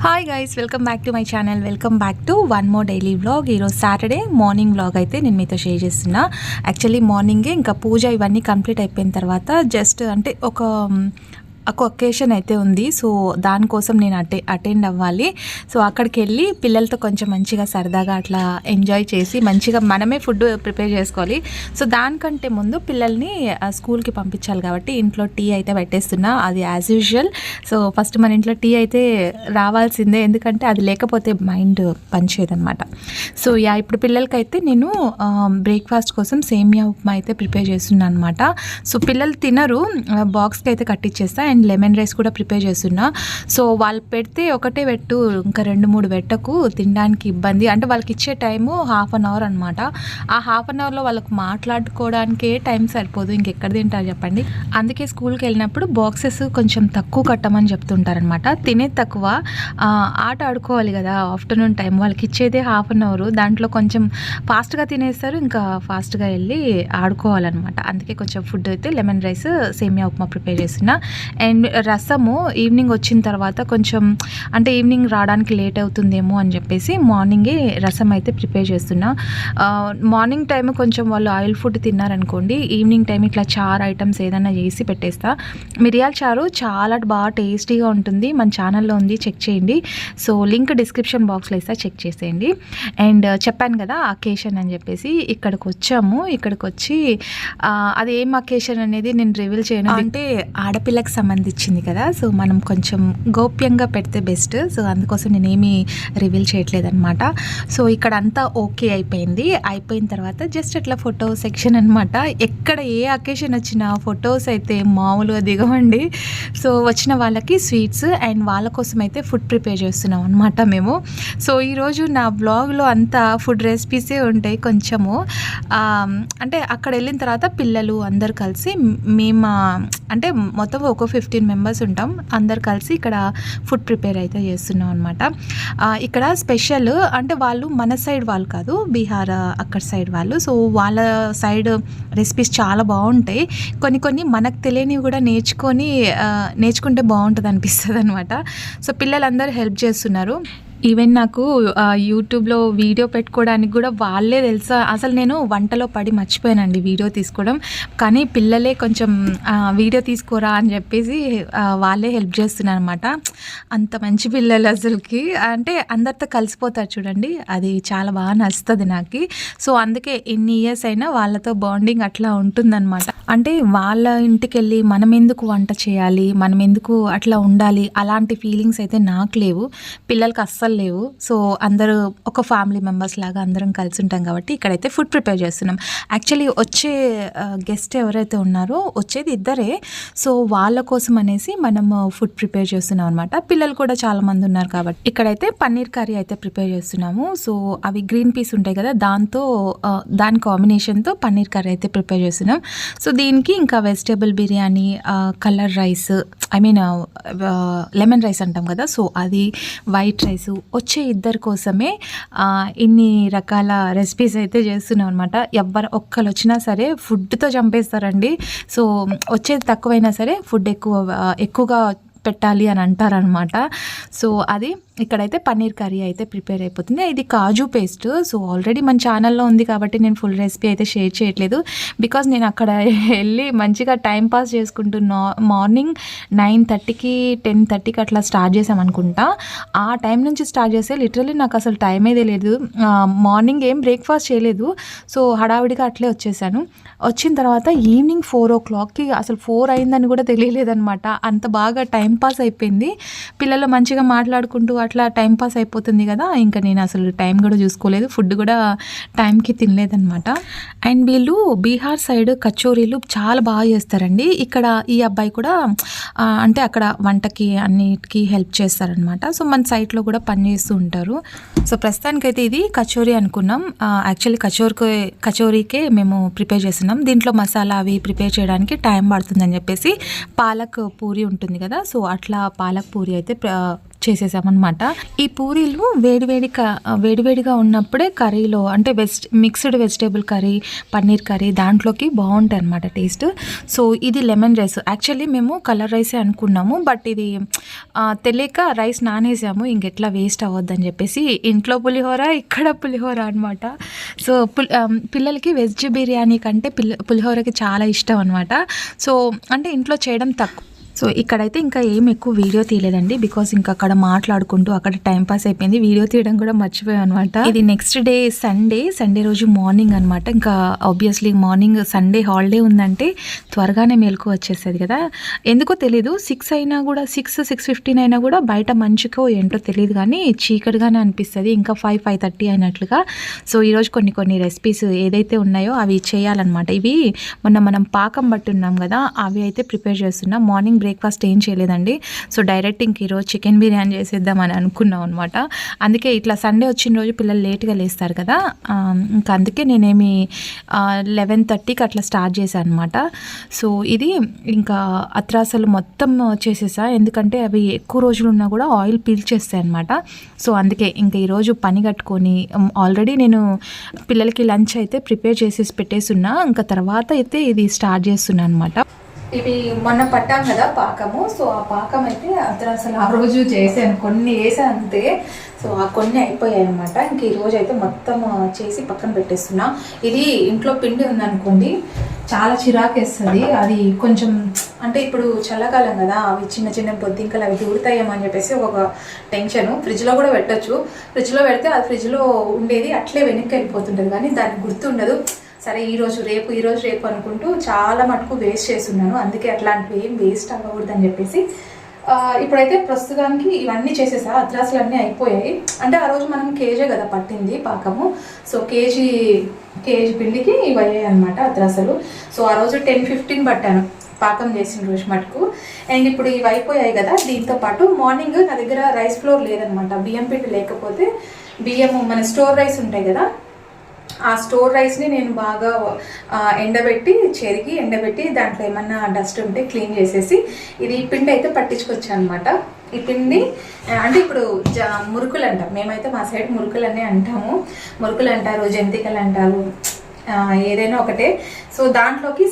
Hi guys, welcome back to my channel. Welcome back to one more daily vlog. ఈరోజు Saturday morning vlog అయితే నేను మీతో share చేస్తున్నా. Actually మార్నింగే ఇంకా పూజ ఇవన్నీ కంప్లీట్ అయిపోయిన తర్వాత జస్ట్ అంటే ఒక ఒకేషన్ అయితే ఉంది. సో దానికోసం నేను అటెండ్ అవ్వాలి. సో అక్కడికి వెళ్ళి పిల్లలతో కొంచెం మంచిగా సరదాగా అట్లా ఎంజాయ్ చేసి మంచిగా మనమే ఫుడ్ ప్రిపేర్ చేసుకోవాలి. సో దానికంటే ముందు పిల్లల్ని స్కూల్కి పంపించాలి కాబట్టి ఇంట్లో టీ అయితే పెట్టేస్తున్నా. అది యాజ్ యూజువల్. సో ఫస్ట్ మన ఇంట్లో టీ అయితే రావాల్సిందే, ఎందుకంటే అది లేకపోతే మైండ్ పనిచేయదనమాట. సో ఇప్పుడు పిల్లలకైతే నేను బ్రేక్ఫాస్ట్ కోసం సేమియా ఉప్మా అయితే ప్రిపేర్ చేస్తున్నాను అనమాట. సో పిల్లలు తినరు, బాక్స్కి అయితే కట్టిచ్చేస్తా. అండ్ లెమన్ రైస్ కూడా ప్రిపేర్ చేస్తున్నా. సో వాళ్ళు పెడితే ఒకటే పెట్టు, ఇంకా 2-3 పెట్టకు, తినడానికి ఇబ్బంది. అంటే వాళ్ళకి ఇచ్చే టైము 1/2 అవర్ అనమాట. ఆ 1/2 అవర్లో వాళ్ళకి మాట్లాడుకోవడానికే టైం సరిపోదు, ఇంకెక్కడ తింటారు చెప్పండి. అందుకే స్కూల్కి వెళ్ళినప్పుడు బాక్సెస్ కొంచెం తక్కువ కట్టమని చెప్తుంటారనమాట. తినేది తక్కువ, ఆట ఆడుకోవాలి కదా ఆఫ్టర్నూన్ టైం. వాళ్ళకి ఇచ్చేదే 1/2 అవర్, దాంట్లో కొంచెం ఫాస్ట్గా తినేస్తారు, ఇంకా ఫాస్ట్గా వెళ్ళి ఆడుకోవాలన్నమాట. అందుకే కొంచెం ఫుడ్ అయితే లెమన్ రైస్ సేమియా ఉప్మా ప్రిపేర్ చేస్తున్నా. అండ్ రసము ఈవినింగ్ వచ్చిన తర్వాత కొంచెం అంటే ఈవినింగ్ రావడానికి లేట్ అవుతుందేమో అని చెప్పేసి మార్నింగే రసం అయితే ప్రిపేర్ చేస్తున్నా. మార్నింగ్ టైం కొంచెం వాళ్ళు ఆయిల్ ఫుడ్ తిన్నారనుకోండి, ఈవినింగ్ టైం ఇట్లా చారు ఐటమ్స్ ఏదైనా చేసి పెట్టేస్తా. మిరియాల చారు చాలా బాగా టేస్టీగా ఉంటుంది, మన ఛానల్లో ఉంది, చెక్ చేయండి. సో లింక్ డిస్క్రిప్షన్ బాక్స్లో ఇస్తా, చెక్ చేసేయండి. అండ్ చెప్పాను కదా అకేషన్ అని చెప్పేసి, ఇక్కడికి వచ్చాము. ఇక్కడికి వచ్చి అది ఏం అకేషన్ అనేది నేను రివీల్ చేయను, అంటే ఆడపిల్లకి సంబంధించింది కదా. సో మనం కొంచెం గోప్యంగా పెడితే బెస్ట్. సో అందుకోసం నేనేమి రివీల్ చేయట్లేదన్నమాట. సో ఇక్కడ అంతా ఓకే అయిపోయిన తర్వాత జస్ట్ అట్లా ఫోటో సెక్షన్ అనమాట. ఎక్కడ ఏ అకేషన్ వచ్చినా ఫొటోస్ అయితే మామూలుగా దిగవండి. సో వచ్చిన వాళ్ళకి స్వీట్స్ అండ్ వాళ్ళ కోసం అయితే ఫుడ్ ప్రిపేర్ చేస్తున్నాం అనమాట మేము. సో ఈరోజు నా బ్లాగ్లో అంతా ఫుడ్ రెసిపీసే ఉంటాయి కొంచెము. అంటే అక్కడ వెళ్ళిన తర్వాత పిల్లలు అందరు కలిసి మేము అంటే మొత్తం ఒక 15 మెంబర్స్ ఉంటాం, అందరు కలిసి ఇక్కడ ఫుడ్ ప్రిపేర్ అయితే చేస్తున్నాం అనమాట. ఇక్కడ స్పెషల్ అంటే వాళ్ళు మన సైడ్ వాళ్ళు కాదు, బీహార్ అక్కడ సైడ్ వాళ్ళు. సో వాళ్ళ సైడ్ రెసిపీస్ చాలా బాగుంటాయి. కొన్ని మనకు తెలియనివి కూడా నేర్చుకుంటే బాగుంటుంది అనిపిస్తుంది అనమాట. సో పిల్లలందరూ హెల్ప్ చేస్తున్నారు. ఈవెన్ నాకు యూట్యూబ్లో వీడియో పెట్టుకోవడానికి కూడా వాళ్ళే తెలుసా. అసలు నేను వంటలో పడి మర్చిపోయానండి వీడియో తీసుకోవడం, కానీ పిల్లలే కొంచెం వీడియో తీసుకోరా అని చెప్పేసి వాళ్ళే హెల్ప్ చేస్తున్నారు అనమాట. అంత మంచి పిల్లలు అసలుకి, అంటే అందరితో కలిసిపోతారు చూడండి, అది చాలా బాగా నచ్చుతుంది నాకు. సో అందుకే ఎన్ని ఇయర్స్ అయినా వాళ్ళతో బాండింగ్ అట్లా ఉంటుందన్నమాట. అంటే వాళ్ళ ఇంటికి వెళ్ళి మనం ఎందుకు వంట చేయాలి, మనం ఎందుకు అట్లా ఉండాలి, అలాంటి ఫీలింగ్స్ అయితే నాకు లేవు, పిల్లలకి అస్సలు లేవు. సో అందరూ ఒక ఫ్యామిలీ మెంబర్స్ లాగా అందరం కలిసి ఉంటాం కాబట్టి ఇక్కడైతే ఫుడ్ ప్రిపేర్ చేస్తున్నాం. యాక్చువల్లీ వచ్చే గెస్ట్ ఎవరైతే ఉన్నారో వచ్చేది ఇద్దరే. సో వాళ్ళ కోసం అనేసి మనం ఫుడ్ ప్రిపేర్ చేస్తున్నాం అనమాట. పిల్లలు కూడా చాలా మంది ఉన్నారు కాబట్టి ఇక్కడైతే పన్నీర్ కర్రీ అయితే ప్రిపేర్ చేస్తున్నాము. సో అవి గ్రీన్ పీస్ ఉంటాయి కదా, దాని కాంబినేషన్తో పన్నీర్ కర్రీ అయితే ప్రిపేర్ చేస్తున్నాం. సో దీనికి ఇంకా vegetable biryani, colour rice, lemon rice అంటాం కదా, సో అది, వైట్ రైస్, వచ్చే ఇద్దరి కోసమే ఇన్ని రకాల రెసిపీస్ అయితే చేస్తున్నాం అనమాట. ఒక్కరు వచ్చినా సరే ఫుడ్తో చంపేస్తారండి. సో వచ్చేది తక్కువైనా సరే ఫుడ్ ఎక్కువగా పెట్టాలి అని అంటారనమాట. సో అది ఇక్కడైతే పన్నీర్ కర్రీ అయితే ప్రిపేర్ అయిపోతుంది. ఇది కాజు పేస్ట్. సో ఆల్రెడీ మన ఛానల్లో ఉంది కాబట్టి నేను ఫుల్ రెసిపీ అయితే షేర్ చేయట్లేదు, బికాజ్ నేను అక్కడ వెళ్ళి మంచిగా టైం పాస్ చేసుకుంటున్నా. మార్నింగ్ 9:30కి 10:30కి అట్లా స్టార్ట్ చేసామనుకుంటా. ఆ టైం నుంచి స్టార్ట్ చేస్తే లిటరల్లీ నాకు అసలు టైం అయితే లేదు. మార్నింగ్ ఏం బ్రేక్ఫాస్ట్ చేయలేదు. సో హడావిడిగా అట్లే వచ్చేసాను. వచ్చిన తర్వాత ఈవినింగ్ 4 o'clockకి అసలు 4 అయిందని కూడా తెలియలేదనమాట. అంత బాగా టైం పాస్ అయిపోయింది. పిల్లలు మంచిగా మాట్లాడుకుంటూ అట్లా టైం పాస్ అయిపోతుంది కదా, ఇంకా నేను అసలు టైం కూడా చూసుకోలేదు, ఫుడ్ కూడా టైంకి తినలేదనమాట. అండ్ వీళ్ళు బీహార్ సైడ్ కచోరీలు చాలా బాగా చేస్తారండి. ఇక్కడ ఈ అబ్బాయి కూడా అంటే అక్కడ వంటకి అన్నిటికీ హెల్ప్ చేస్తారనమాట. సో మన సైట్లో కూడా పని చేస్తూ ఉంటారు. సో ప్రస్తుతానికైతే ఇది కచోరీ అనుకున్నాం. యాక్చువల్లీ కచోరీకే మేము ప్రిపేర్ చేస్తున్నాం. దీంట్లో మసాలా అవి ప్రిపేర్ చేయడానికి టైం పడుతుందని చెప్పేసి పాలక్ పూరి ఉంటుంది కదా, సో అట్లా పాలక్ పూరి అయితే చేసేసామన్నమాట. ఈ పూరీలు వేడివేడిగా ఉన్నప్పుడే కర్రీలో అంటే mixed vegetable curry, paneer curry దాంట్లోకి బాగుంటాయి అన్నమాట టేస్ట్. సో ఇది లెమన్ రైస్. యాక్చువల్లీ మేము కలర్ రైసే అనుకున్నాము, బట్ ఇది తెలియక రైస్ నానేసాము, ఇంకెట్లా వేస్ట్ అవ్వద్దని చెప్పేసి ఇంట్లో పులిహోర ఇక్కడ పులిహోర అనమాట. సో పిల్లలకి వెజ్ బిర్యానీ కంటే పులిహోరకి చాలా ఇష్టం అనమాట. సో అంటే ఇంట్లో చేయడం తక్కువ. సో ఇక్కడైతే ఇంకా ఏం ఎక్కువ వీడియో తీయలేదండి, బికాస్ ఇంకా అక్కడ మాట్లాడుకుంటూ అక్కడ టైం పాస్ అయిపోయింది, వీడియో తీయడం కూడా మర్చిపోయాం అనమాట. ఇది నెక్స్ట్ డే సండే రోజు మార్నింగ్ అనమాట. ఇంకా ఆబ్వియస్లీ మార్నింగ్ సండే హాలిడే ఉందంటే త్వరగానే మేలుకు వచ్చేస్తుంది కదా, ఎందుకో తెలీదు. 6 అయినా కూడా 6:15 అయినా కూడా బయట మంచుకో ఏంటో తెలియదు కానీ చీకటిగానే అనిపిస్తుంది, ఇంకా 5:30 అయినట్లుగా. సో ఈరోజు కొన్ని రెసిపీస్ ఏదైతే ఉన్నాయో అవి చేయాలన్నమాట. ఇవి మనం పాకం బట్టి ఉన్నాం కదా, అవి అయితే ప్రిపేర్ చేస్తున్నాం. మార్నింగ్ బ్రేక్ఫాస్ట్ ఏం చేయలేదండి. సో డైరెక్ట్ ఇంక ఈరోజు చికెన్ బిర్యానీ చేసేద్దామని అనుకున్నాం అనమాట. అందుకే ఇట్లా సండే వచ్చిన రోజు పిల్లలు లేట్గా లేస్తారు కదా, ఇంకా అందుకే నేనేమి 11:30కి అట్లా స్టార్ట్ చేశాను అనమాట. సో ఇది ఇంకా అత్రాసలు మొత్తం చేసేసా, ఎందుకంటే అవి ఎక్కువ రోజులు ఉన్నా కూడా ఆయిల్ పీల్చేస్తాయి అనమాట. సో అందుకే ఇంకా ఈరోజు పని కట్టుకొని ఆల్రెడీ నేను పిల్లలకి లంచ్ అయితే ప్రిపేర్ చేసేసి పెట్టేస్తున్నా, ఇంకా తర్వాత అయితే ఇది స్టార్ట్ చేస్తున్నాను అనమాట. ఇవి మొన్న పట్టాం కదా పాకము, సో ఆ పాకం అయితే అసలు ఆ రోజు చేసాను, కొన్ని వేసాను అంతే. సో ఆ కొన్ని అయిపోయాయి అనమాట. ఇంక ఈరోజు అయితే మొత్తం చేసి పక్కన పెట్టేస్తున్నా. ఇది ఇంట్లో పిండి ఉందనుకోండి చాలా చిరాకేస్తుంది, అది కొంచెం అంటే ఇప్పుడు చల్లకాలం కదా, అవి చిన్న బొద్దింకలు అవి దూరుతాయేమో అని చెప్పేసి ఒక టెన్షన్. ఫ్రిడ్జ్లో కూడా పెట్టచ్చు, ఫ్రిడ్జ్లో పెడితే అది ఫ్రిడ్జ్లో ఉండేది అట్లే వెనక్కి వెళ్ళిపోతుంటుంది కానీ దానికి గుర్తుండదు. సరే ఈరోజు రేపు అనుకుంటూ చాలా మటుకు వేస్ట్ చేస్తున్నాను, అందుకే అట్లాంటివి ఏం వేస్ట్ అవ్వకూడదు అని చెప్పేసి ఇప్పుడైతే ప్రస్తుతానికి ఇవన్నీ చేసేసా. అత్రాసులు అన్నీ అయిపోయాయి. అంటే ఆ రోజు మనం కేజీ కదా పట్టింది పాకము, సో కేజీ పిండికి ఇవి అయ్యాయి అనమాట అత్రాసలు. సో ఆ రోజు 10-15 పట్టాను పాకం చేసిన రోజు మటుకు. అండ్ ఇప్పుడు ఇవి అయిపోయాయి కదా, దీంతో పాటు మార్నింగ్ నా దగ్గర రైస్ ఫ్లోర్ లేదనమాట. బియ్యం పిండి లేకపోతే బియ్యము మన స్టోర్ రైస్ ఉంటాయి కదా, ఆ స్టోర్ రైస్ని నేను బాగా ఎండబెట్టి దాంట్లో ఏమన్నా డస్ట్ ఉంటే క్లీన్ చేసేసి ఇది పిండి అయితే పట్టించుకొచ్చాను అనమాట. ఈ పిండి అంటే ఇప్పుడు మురుకులు అంటాం, మేమైతే మా సైడ్ మురుకులు అనే అంటాము. మురుకులు అంటారు, జంతికలు అంటారు, ఏదైనా ఒకటే. సో దాంట్లోకి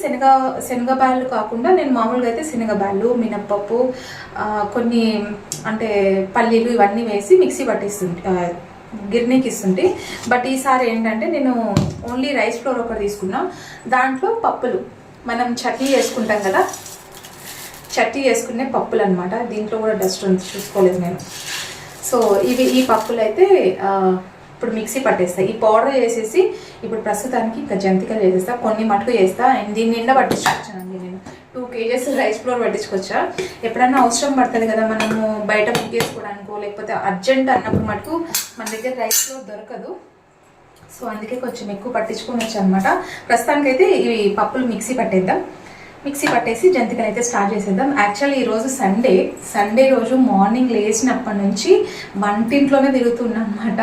శనగబ్యాళ్ళు కాకుండా నేను మామూలుగా అయితే శనగబ్యాళ్ళు, మినప్పప్పు, కొన్ని అంటే పల్లీలు ఇవన్నీ వేసి మిక్సీ గిర్నీకి ఇస్తుంటే. బట్ ఈసారి ఏంటంటే నేను ఓన్లీ రైస్ ఫ్లోర్ ఒకటి తీసుకున్నా, దాంట్లో పప్పులు మనం చట్నీ చేసుకుంటాం కదా, చట్నీ చేసుకునే పప్పులు అనమాట. దీంట్లో కూడా డస్ట్ ఉంది, చూసుకోలేదు నేను. సో ఈ పప్పులు అయితే ఇప్పుడు మిక్సీ పట్టేస్తాయి. ఈ పౌడర్ చేసేసి ఇప్పుడు ప్రస్తుతానికి ఇంకా జంతికలు చేసేస్తా, కొన్ని మటుకు చేస్తా. అండ్ దీన్ని నిండా పట్టించుకొచ్చానండి నేను, 2 kgs రైస్ ఫ్లోర్ పట్టించుకొచ్చా. ఎప్పుడన్నా అవసరం పడుతుంది కదా మనము బయట బుక్ చేసుకోవడానికో, లేకపోతే అర్జెంట్ అన్నప్పుడు మటుకు మన దగ్గర రైస్ ఫ్లోర్ దొరకదు. సో అందుకే కొంచెం ఎక్కువ పట్టించుకొని వచ్చా అనమాట. ప్రస్తుతానికైతే ఇవి పప్పులు మిక్సీ పట్టేసి జంతికలు అయితే స్టార్ట్ చేసేద్దాం. యాక్చువల్లీ ఈరోజు సండే రోజు మార్నింగ్ లేచినప్పటి నుంచి వంటింట్లోనే తిరుగుతున్నా అనమాట.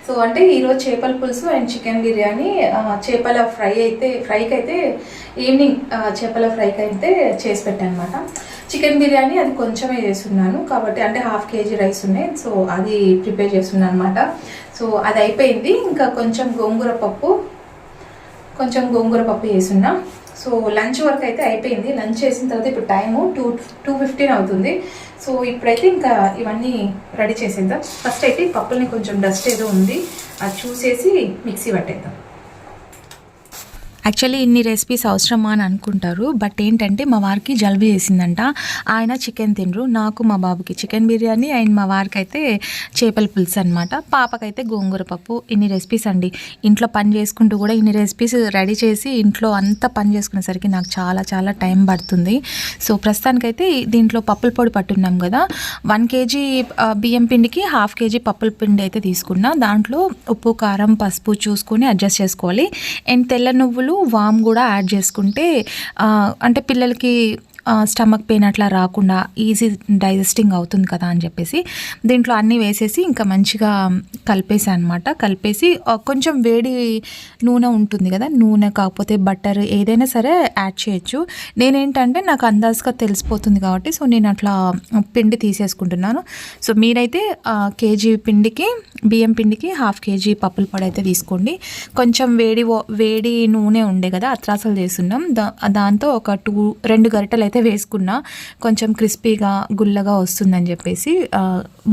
సో అంటే ఈరోజు చేపల పులుసు అండ్ చికెన్ బిర్యానీ, చేపల ఫ్రైకి అయితే ఈవినింగ్ చేపల ఫ్రైకి అయితే చేసి పెట్టాను అనమాట. చికెన్ బిర్యానీ అది కొంచెమే చేస్తున్నాను కాబట్టి, అంటే 1/2 kg రైస్ ఉన్నాయి, సో అది ప్రిపేర్ చేస్తున్నాను అనమాట. సో అది అయిపోయింది. ఇంకా కొంచెం గోంగూర పప్పు చేస్తున్నా. సో లంచ్ వరకు అయితే అయిపోయింది. లంచ్ చేసిన తర్వాత ఇప్పుడు టైము 2:15 అవుతుంది. సో ఇప్పుడైతే ఇంకా ఇవన్నీ రెడీ చేసేద్దాం. ఫస్ట్ అయితే పప్పుల్ని కొంచెం డస్ట్ ఏదో ఉంది అది చూసేసి మిక్సీ పట్టేద్దాం. యాక్చువల్లీ ఇన్ని రెసిపీస్ అవసరమా అని అనుకుంటారు, బట్ ఏంటంటే మా వారికి జలుబు చేసిందంట, ఆయన చికెన్ తినరు. నాకు మా బాబుకి చికెన్ బిర్యానీ అండ్ మా వారికి అయితే చేపల పులుసు అనమాట, పాపకైతే గోంగూర పప్పు. ఇన్ని రెసిపీస్ అండి, ఇంట్లో పని చేసుకుంటూ కూడా ఇన్ని రెసిపీస్ రెడీ చేసి ఇంట్లో అంతా పని చేసుకునేసరికి నాకు చాలా చాలా టైం పడుతుంది. సో ప్రస్తుతానికైతే దీంట్లో పప్పుల పొడి పట్టున్నాం కదా, 1 kg బియ్యం పిండికి 1/2 kg పప్పుల పిండి అయితే తీసుకున్నా. దాంట్లో ఉప్పు, కారం, పసుపు చూసుకొని అడ్జస్ట్ చేసుకోవాలి. అండ్ తెల్ల నువ్వులు, వామ్ కూడా యాడ్ చేసుకుంటే అంటే పిల్లలకి స్టమక్ పెయిన్ అట్లా రాకుండా ఈజీ డైజెస్టింగ్ అవుతుంది కదా అని చెప్పేసి దీంట్లో అన్నీ వేసేసి ఇంకా మంచిగా కలిపేసాను అనమాట. కలిపేసి కొంచెం వేడి నూనె ఉంటుంది కదా, నూనె కాకపోతే బటర్ ఏదైనా సరే యాడ్ చేయొచ్చు. నేనేంటంటే నాకు అందాజుగా తెలిసిపోతుంది కాబట్టి సో నేను అట్లా పిండి తీసేసుకుంటున్నాను. సో మీరైతే కేజీ బియ్యం పిండికి 1/2 kg పప్పుల పొడి అయితే తీసుకోండి. కొంచెం వేడి నూనె ఉండే కదా, అత్రాసలు చేస్తున్నాం, దాంతో ఒక 2 గరిటెలు అయితే అయితే వేసుకున్నా, కొంచెం క్రిస్పీగా గుల్లగా వస్తుందని చెప్పేసి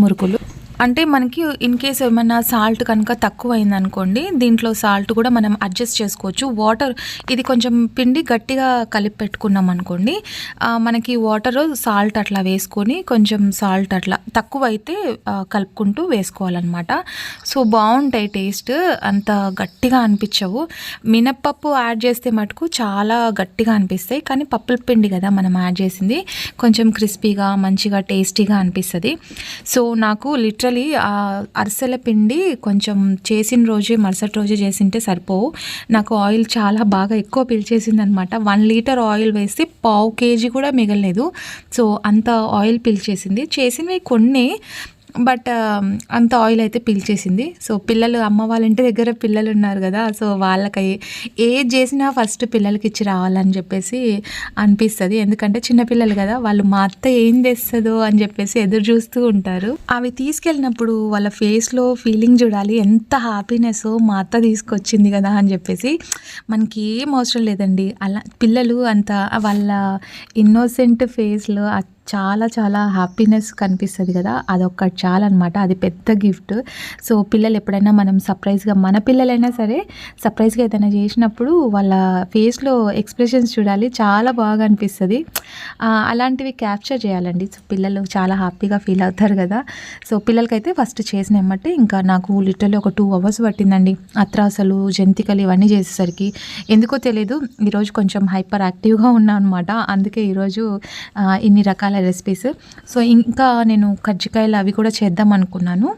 మురుకులు. అంటే మనకి ఇన్ కేస్ ఏమన్నా సాల్ట్ కనుక తక్కువ అయిందనుకోండి, దీంట్లో సాల్ట్ కూడా మనం అడ్జస్ట్ చేసుకోవచ్చు. వాటర్ ఇది కొంచెం పిండి గట్టిగా కలిపి పెట్టుకున్నాం అనుకోండి, మనకి వాటర్ సాల్ట్ అట్లా వేసుకొని కొంచెం సాల్ట్ అట్లా తక్కువ అయితే కలుపుకుంటూ వేసుకోవాలన్నమాట. సో బాగుంటాయి, టేస్ట్ అంత గట్టిగా అనిపించవు. మినప్పప్పు యాడ్ చేస్తే మటుకు చాలా గట్టిగా అనిపిస్తాయి, కానీ పప్పుల పిండి కదా మనం యాడ్ చేసింది, కొంచెం క్రిస్పీగా మంచిగా టేస్టీగా అనిపిస్తుంది. సో నాకు లిటరలీ అరిసెల పిండి కొంచెం చేసిన రోజే మరుసటి రోజే చేసింటే సరిపోవు, నాకు ఆయిల్ చాలా బాగా ఎక్కువ పీల్చేసింది అనమాట. 1 లీటర్ ఆయిల్ వేస్తే 1/2 కేజీ కూడా మిగలలేదు. సో అంత ఆయిల్ పీల్చేసింది. చేసినవి కొన్ని, బట్ అంత ఆయిల్ అయితే పీల్చేసింది. సో పిల్లలు, అమ్మ వాళ్ళ ఇంటి దగ్గర పిల్లలు ఉన్నారు కదా, సో వాళ్ళకి ఏది చేసినా ఫస్ట్ పిల్లలకి ఇచ్చి రావాలని చెప్పేసి అనిపిస్తుంది. ఎందుకంటే చిన్నపిల్లలు కదా, వాళ్ళు మా అత్త ఏం తెస్తుందో అని చెప్పేసి ఎదురు చూస్తూ ఉంటారు. అవి తీసుకెళ్ళినప్పుడు వాళ్ళ ఫేస్లో ఫీలింగ్ చూడాలి, ఎంత హ్యాపీనెస్, మా అత్త తీసుకొచ్చింది కదా అని చెప్పేసి. మనకి ఏం అవసరం లేదండి, అలా పిల్లలు అంత వాళ్ళ ఇన్నోసెంట్ ఫేస్లో చాలా చాలా హ్యాపీనెస్ కనిపిస్తుంది కదా, అదొక్కటి చాలన్నమాట. అది పెద్ద గిఫ్ట్. సో పిల్లలు ఎప్పుడైనా మనం సర్ప్రైజ్గా, మన పిల్లలైనా సరే సర్ప్రైజ్గా ఏదైనా చేసినప్పుడు వాళ్ళ ఫేస్లో ఎక్స్ప్రెషన్స్ చూడాలి, చాలా బాగా అనిపిస్తుంది. అలాంటివి క్యాప్చర్ చేయాలండి. సో పిల్లలు చాలా హ్యాపీగా ఫీల్ అవుతారు కదా. సో పిల్లలకైతే ఫస్ట్ చేసిన ఎమ్మటే ఇంకా నాకు లిటరల్లీ ఒక 2 hours పట్టిందండి. అత్రాసలు, జంతికలు ఇవన్నీ చేసేసరికి ఎందుకో తెలియదు, ఈరోజు కొంచెం హైపర్ యాక్టివ్గా ఉన్నా అనమాట. అందుకే ఈరోజు ఇన్ని రకాల రెసిపీస్. సో ఇంకా నేను కజ్జికాయలు అవి కూడా చేద్దాం అనుకున్నాను,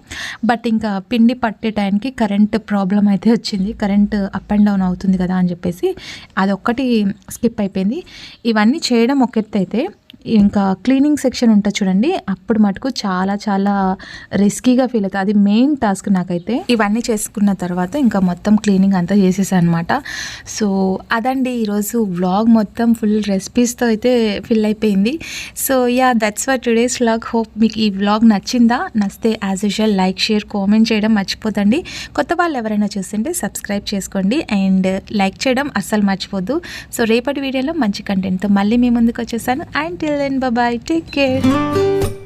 బట్ ఇంకా పిండి పట్టే టైంకి కరెంట్ ప్రాబ్లం అయితే వచ్చింది. కరెంట్ అప్ అండ్ డౌన్ అవుతుంది కదా అని చెప్పేసి అదొక్కటి స్కిప్ అయిపోయింది. ఇవన్నీ చేయడం ఒక ఎత్తు అయితే, ఇంకా క్లీనింగ్ సెక్షన్ ఉంటుంది చూడండి, అప్పుడు మటుకు చాలా చాలా రిస్కీగా ఫీల్ అవుతుంది. అది మెయిన్ టాస్క్ నాకైతే. ఇవన్నీ చేసుకున్న తర్వాత ఇంకా మొత్తం క్లీనింగ్ అంతా చేసేసాను అనమాట. సో అదండి ఈరోజు వ్లాగ్, మొత్తం ఫుల్ రెసిపీస్తో అయితే ఫిల్ అయిపోయింది. So yeah, that's for today's vlog. Hope మీకు ఈ వ్లాగ్ నచ్చిందా? నచ్చితే as usual like, share, comment చేయడం మర్చిపోతండి. కొత్త వాళ్ళు ఎవరైనా చూస్తుంటే సబ్స్క్రైబ్ చేసుకోండి అండ్ లైక్ చేయడం అస్సలు మర్చిపోద్దు. సో రేపటి వీడియోలో మంచి కంటెంట్తో మళ్ళీ మీ ముందుకు వచ్చేసాను. And till then, bye bye, take care.